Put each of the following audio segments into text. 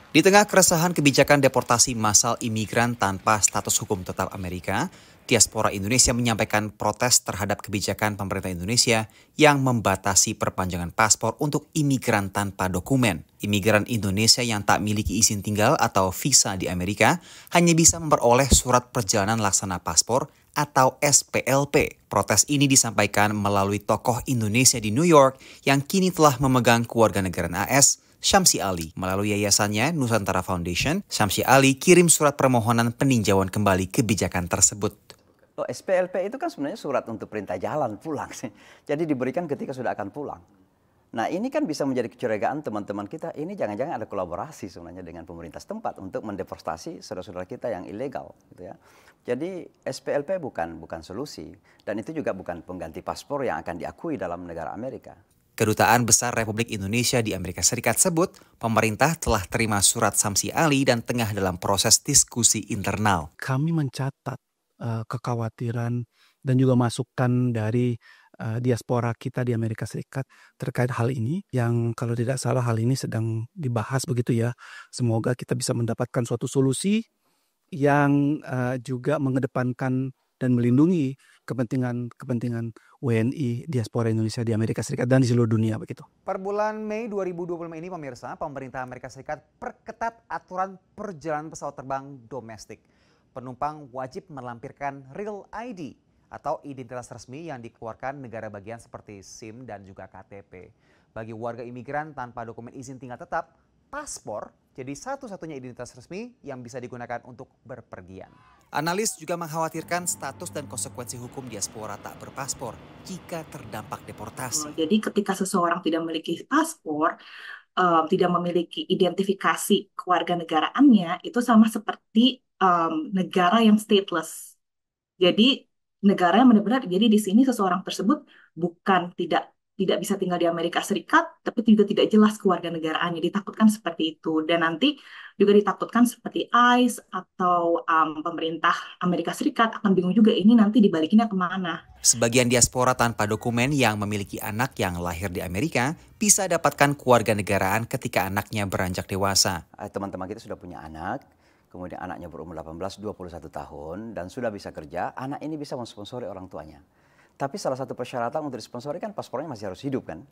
Di tengah keresahan kebijakan deportasi massal imigran tanpa status hukum tetap Amerika, diaspora Indonesia menyampaikan protes terhadap kebijakan pemerintah Indonesia yang membatasi perpanjangan paspor untuk imigran tanpa dokumen. Imigran Indonesia yang tak miliki izin tinggal atau visa di Amerika hanya bisa memperoleh surat perjalanan laksana paspor atau SPLP. Protes ini disampaikan melalui tokoh Indonesia di New York yang kini telah memegang kewarganegaraan AS, Syamsi Ali. Melalui yayasannya Nusantara Foundation, Syamsi Ali kirim surat permohonan peninjauan kembali kebijakan tersebut. SPLP itu kan sebenarnya surat untuk perintah jalan pulang sih. Jadi diberikan ketika sudah akan pulang. Nah ini kan bisa menjadi kecurigaan teman-teman kita, ini jangan-jangan ada kolaborasi sebenarnya dengan pemerintah setempat untuk mendeportasi saudara-saudara kita yang ilegal. Gitu ya. Jadi SPLP bukan solusi, dan itu juga bukan pengganti paspor yang akan diakui dalam negara Amerika. Kedutaan Besar Republik Indonesia di Amerika Serikat sebut pemerintah telah terima surat Syamsi Ali dan tengah dalam proses diskusi internal. Kami mencatat kekhawatiran dan juga masukan dari diaspora kita di Amerika Serikat terkait hal ini, yang kalau tidak salah hal ini sedang dibahas begitu ya. Semoga kita bisa mendapatkan suatu solusi yang juga mengedepankan dan melindungi kepentingan WNI diaspora Indonesia di Amerika Serikat dan di seluruh dunia begitu. Per bulan Mei 2025 ini pemirsa, pemerintah Amerika Serikat perketat aturan perjalanan pesawat terbang domestik. Penumpang wajib melampirkan Real ID atau identitas resmi yang dikeluarkan negara bagian seperti SIM dan juga KTP. Bagi warga imigran tanpa dokumen izin tinggal tetap, paspor jadi satu-satunya identitas resmi yang bisa digunakan untuk berpergian. Analis juga mengkhawatirkan status dan konsekuensi hukum diaspora tak berpaspor jika terdampak deportasi. Jadi ketika seseorang tidak memiliki paspor, tidak memiliki identifikasi kewarganegaraannya, itu sama seperti negara yang stateless. Jadi negara yang benar-benar, jadi di sini seseorang tersebut bukan tidak bisa tinggal di Amerika Serikat, tapi juga tidak jelas kewarganegaraannya, ditakutkan seperti itu. Dan nanti juga ditakutkan seperti ICE atau pemerintah Amerika Serikat akan bingung juga ini nanti dibalikinnya kemana. Sebagian diaspora tanpa dokumen yang memiliki anak yang lahir di Amerika bisa dapatkan kewarganegaraan ketika anaknya beranjak dewasa. Teman-teman kita sudah punya anak, kemudian anaknya berumur 18-21 tahun dan sudah bisa kerja, anak ini bisa mensponsori orang tuanya. Tapi salah satu persyaratan untuk disponsori kan paspornya masih harus hidup kan.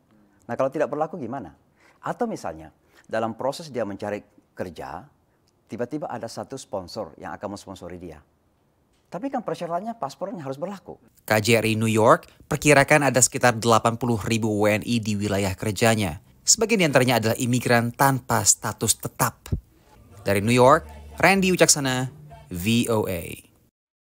Nah kalau tidak berlaku gimana? Atau misalnya dalam proses dia mencari kerja, tiba-tiba ada satu sponsor yang akan mensponsori dia. Tapi kan persyaratannya paspornya harus berlaku. KJRI New York perkirakan ada sekitar 80.000 WNI di wilayah kerjanya. Sebagian diantaranya adalah imigran tanpa status tetap. Dari New York, Randy Wicaksana, VOA.